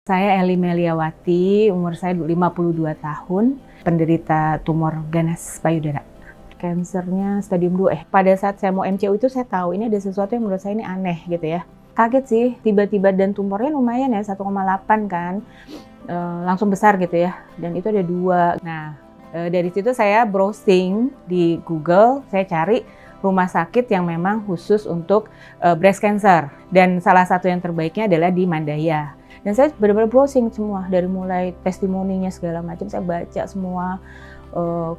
Saya Eli Meliawati, umur saya 52 tahun, penderita tumor ganas payudara. Kansernya stadium 2. Pada saat saya mau MCU itu saya tahu ini ada sesuatu yang menurut saya ini aneh gitu ya. Kaget sih, tiba-tiba dan tumornya lumayan ya, 1,8 kan. Langsung besar gitu ya, dan itu ada 2. Nah, dari situ saya browsing di Google, saya cari rumah sakit yang memang khusus untuk breast cancer. Dan salah satu yang terbaiknya adalah di Mandaya. Dan saya benar-benar browsing semua, dari mulai testimoninya segala macam, saya baca semua.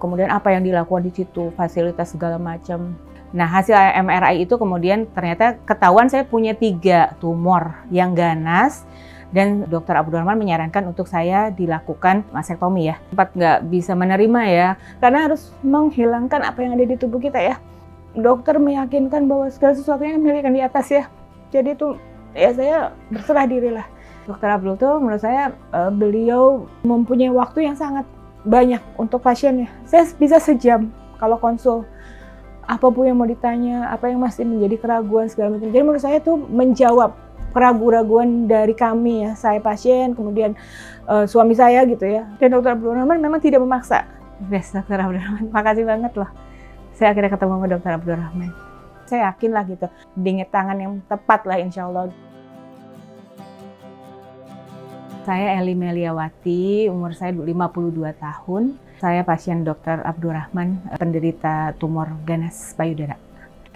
Kemudian apa yang dilakukan di situ, fasilitas segala macam. Nah, hasil MRI itu kemudian ternyata ketahuan saya punya 3 tumor yang ganas. Dan Dr. Abdurrahman menyarankan untuk saya dilakukan mastektomi ya. Sempat nggak bisa menerima ya, karena harus menghilangkan apa yang ada di tubuh kita ya. Dokter meyakinkan bahwa segala sesuatunya milik yang di atas ya. Jadi itu ya saya berserah diri lah. Dr. Abdul tuh menurut saya beliau mempunyai waktu yang sangat banyak untuk pasiennya. Saya bisa sejam kalau konsul. Apapun yang mau ditanya, apa yang masih menjadi keraguan segala macam. Jadi menurut saya tuh menjawab keraguan-keraguan dari kami ya, saya pasien, kemudian suami saya gitu ya. Dan Dr. Abdurrahman memang tidak memaksa. Yes, Dr. Abdurrahman, makasih banget loh. Saya akhirnya ketemu sama Dr. Abdurrahman. Saya yakin lah gitu, dingin tangan yang tepat lah insya Allah. Saya Eli Meliawati, umur saya 52 tahun. Saya pasien Dr. Abdurrahman, penderita tumor ganas payudara.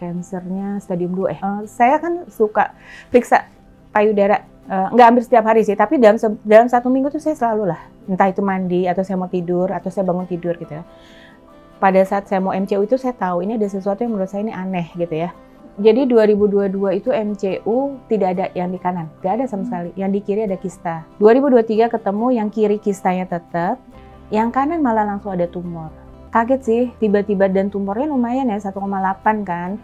Kansernya stadium 2. Saya kan suka periksa payudara, nggak hampir setiap hari sih, tapi dalam 1 minggu tuh saya selalu lah. Entah itu mandi, atau saya mau tidur, atau saya bangun tidur gitu ya. Pada saat saya mau MCU itu saya tahu ini ada sesuatu yang menurut saya ini aneh gitu ya. Jadi 2022 itu MCU tidak ada yang di kanan, nggak ada sama sekali. Yang di kiri ada kista. 2023 ketemu yang kiri kistanya tetap, yang kanan malah langsung ada tumor. Kaget sih, tiba-tiba dan tumornya lumayan ya, 1,8 kan.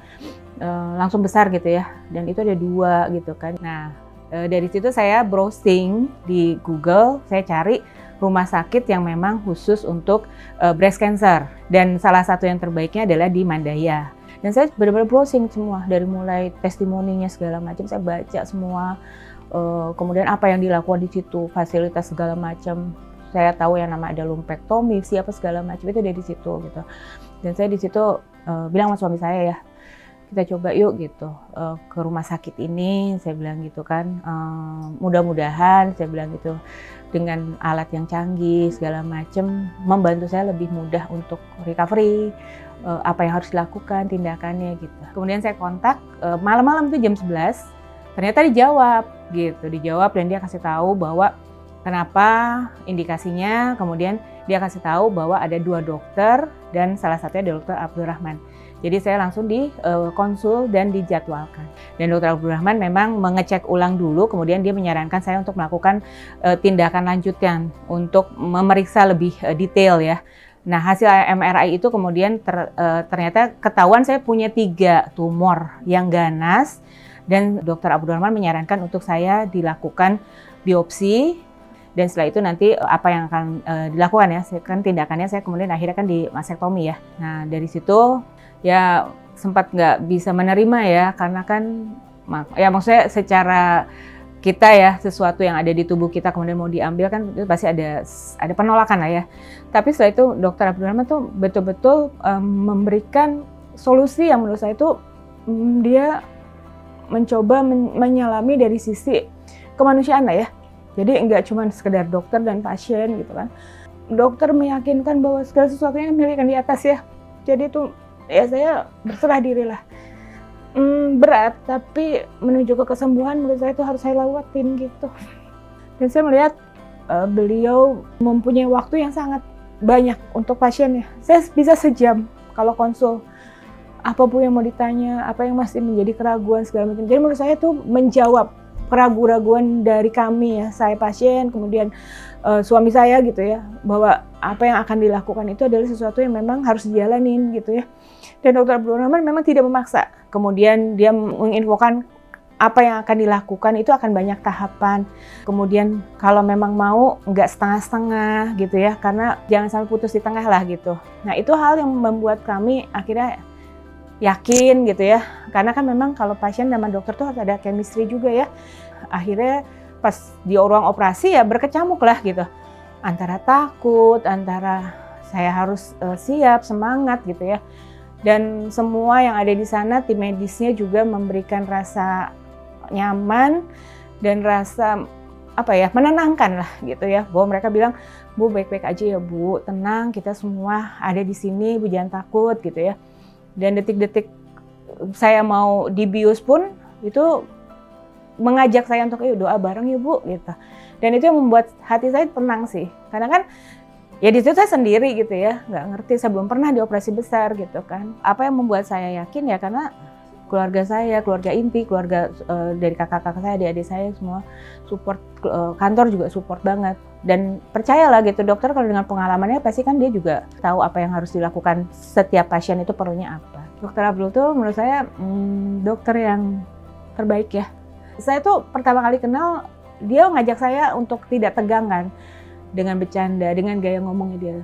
Langsung besar gitu ya, dan itu ada 2 gitu kan. Nah, dari situ saya browsing di Google, saya cari rumah sakit yang memang khusus untuk breast cancer. Dan salah satu yang terbaiknya adalah di Mandaya. Dan saya benar-benar browsing semua, dari mulai testimoninya segala macam, saya baca semua. Kemudian apa yang dilakukan di situ, fasilitas segala macam. Saya tahu yang nama ada lumpektomi, siapa segala macam itu dari situ gitu. Dan saya di situ bilang sama suami saya ya, kita coba yuk gitu ke rumah sakit ini, saya bilang gitu kan. Mudah-mudahan saya bilang gitu, dengan alat yang canggih segala macam membantu saya lebih mudah untuk recovery, apa yang harus dilakukan, tindakannya gitu. Kemudian saya kontak malam-malam itu jam 11, ternyata dijawab gitu, dijawab dan dia kasih tahu bahwa kenapa indikasinya, kemudian dia kasih tahu bahwa ada 2 dokter dan salah satunya Dr. Abdurrahman. Jadi saya langsung konsul dan dijadwalkan. Dan Dr. Abdurrahman memang mengecek ulang dulu, kemudian dia menyarankan saya untuk melakukan tindakan lanjutan untuk memeriksa lebih detail ya. Nah, hasil MRI itu kemudian ternyata ketahuan saya punya 3 tumor yang ganas. Dan Dr. Abdurrahman menyarankan untuk saya dilakukan biopsi. Dan setelah itu nanti apa yang akan dilakukan ya, kan tindakannya saya kemudian akhirnya kan di mastektomi ya. Nah, dari situ ya sempat nggak bisa menerima ya, karena kan ya maksudnya secara kita ya, sesuatu yang ada di tubuh kita kemudian mau diambil kan itu pasti ada penolakan lah ya. Tapi setelah itu Dr. Abdurrahman tuh betul-betul memberikan solusi yang menurut saya itu dia mencoba menyelami dari sisi kemanusiaan lah ya. Jadi nggak cuma sekedar dokter dan pasien gitu kan. Dokter meyakinkan bahwa segala sesuatunya milik yang di atas ya. Jadi itu ya saya berserah diri lah. Berat, tapi menuju ke kesembuhan menurut saya itu harus saya lewatin gitu. Dan saya melihat beliau mempunyai waktu yang sangat banyak untuk pasiennya. Saya bisa sejam kalau konsul. Apapun yang mau ditanya, apa yang masih menjadi keraguan segala macam. Jadi menurut saya itu menjawab keraguan-keraguan dari kami ya, saya pasien, kemudian suami saya gitu ya, bahwa apa yang akan dilakukan itu adalah sesuatu yang memang harus dijalanin gitu ya. Dan Dr. Abdurrahman memang tidak memaksa. Kemudian dia menginfokan apa yang akan dilakukan itu akan banyak tahapan. Kemudian kalau memang mau nggak setengah-setengah gitu ya, karena jangan sampai putus di tengah lah gitu. Nah, itu hal yang membuat kami akhirnya yakin gitu ya, karena kan memang kalau pasien sama dokter tuh harus ada chemistry juga ya. Akhirnya pas di ruang operasi ya berkecamuk lah gitu. Antara takut, antara saya harus siap, semangat gitu ya. Dan semua yang ada di sana, tim medisnya juga memberikan rasa nyaman dan rasa menenangkan lah gitu ya. Bahwa mereka bilang, Bu baik-baik aja ya Bu, tenang, kita semua ada di sini, Bu jangan takut gitu ya. Dan detik-detik saya mau dibius pun itu mengajak saya untuk doa bareng ya Bu gitu. Dan itu yang membuat hati saya tenang sih. Karena kan ya di situ saya sendiri gitu ya, nggak ngerti, saya belum pernah dioperasi besar gitu kan. Apa yang membuat saya yakin ya karena keluarga saya, keluarga inti, keluarga dari kakak-kakak saya, adik-adik saya semua support, kantor juga support banget. Dan percayalah gitu, dokter kalau dengan pengalamannya pasti kan dia juga tahu apa yang harus dilakukan setiap pasien itu perlunya apa. Dokter Abdul tuh menurut saya dokter yang terbaik ya. Saya tuh pertama kali kenal, dia ngajak saya untuk tidak tegang kan. Dengan bercanda, dengan gaya ngomongnya dia.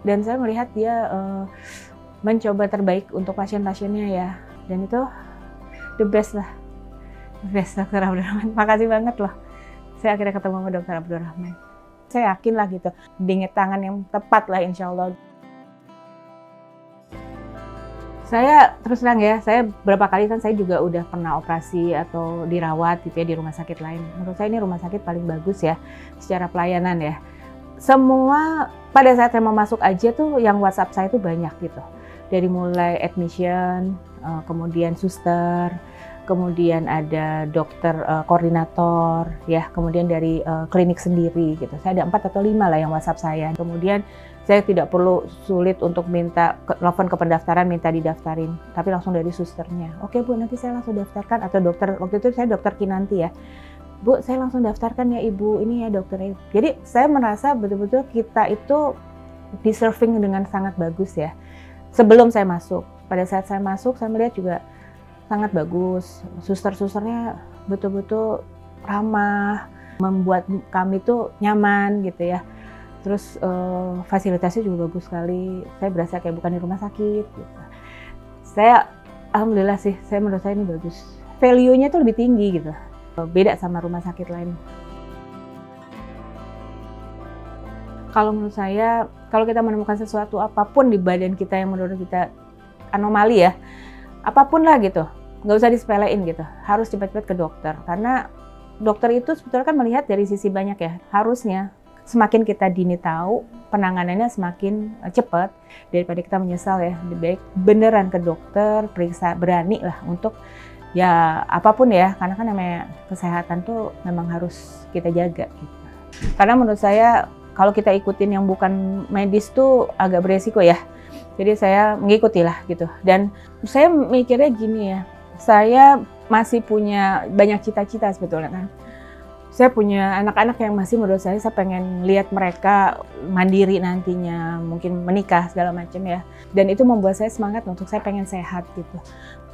Dan saya melihat dia mencoba terbaik untuk pasien-pasiennya ya. Dan itu the best lah. The best Dokter Abdurrahman. Makasih banget loh. Saya akhirnya ketemu sama Dokter Abdurrahman. Saya yakin lah gitu. Dingin tangan yang tepat lah insya Allah. Saya terus terang ya, saya berapa kali kan saya juga udah pernah operasi atau dirawat gitu ya di rumah sakit lain. Menurut saya ini rumah sakit paling bagus ya secara pelayanan ya. Semua pada saat saya mau masuk aja tuh yang WhatsApp saya tuh banyak gitu. Dari mulai admission, kemudian suster, kemudian ada dokter koordinator, ya, kemudian dari klinik sendiri gitu. Saya ada 4 atau 5 lah yang WhatsApp saya. Kemudian saya tidak perlu sulit untuk minta telepon ke pendaftaran, minta didaftarin, tapi langsung dari susternya. Oke Bu, nanti saya langsung daftarkan, atau dokter, waktu itu saya dokter Kinanti ya. Bu, saya langsung daftarkan ya Ibu, ini ya dokternya. Jadi saya merasa betul-betul kita itu deserving dengan sangat bagus ya. Sebelum saya masuk, pada saat saya masuk saya melihat juga sangat bagus. Suster-susternya betul-betul ramah, membuat kami tuh nyaman gitu ya. Terus fasilitasnya juga bagus sekali. Saya berasa kayak bukan di rumah sakit gitu. Saya alhamdulillah sih, menurut saya ini bagus. Value-nya tuh lebih tinggi gitu. Beda sama rumah sakit lain. Kalau menurut saya, kalau kita menemukan sesuatu apapun di badan kita yang menurut kita anomali ya, apapun lah gitu, nggak usah disepelein gitu. Harus cepat-cepat ke dokter. Karena dokter itu sebetulnya kan melihat dari sisi banyak ya. Harusnya semakin kita dini tahu, penanganannya semakin cepat daripada kita menyesal ya. Lebih baik beneran ke dokter, periksa, berani lah untuk ya apapun ya, karena kan namanya kesehatan tuh memang harus kita jaga gitu. Karena menurut saya kalau kita ikutin yang bukan medis tuh agak beresiko ya. Jadi saya mengikuti lah gitu. Dan saya mikirnya gini ya, saya masih punya banyak cita-cita sebetulnya kan. Saya punya anak-anak yang masih menurut saya pengen lihat mereka mandiri nantinya, mungkin menikah segala macam ya. Dan itu membuat saya semangat untuk saya pengen sehat gitu.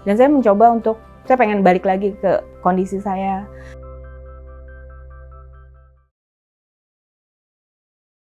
Dan saya mencoba untuk, saya pengen balik lagi ke kondisi saya.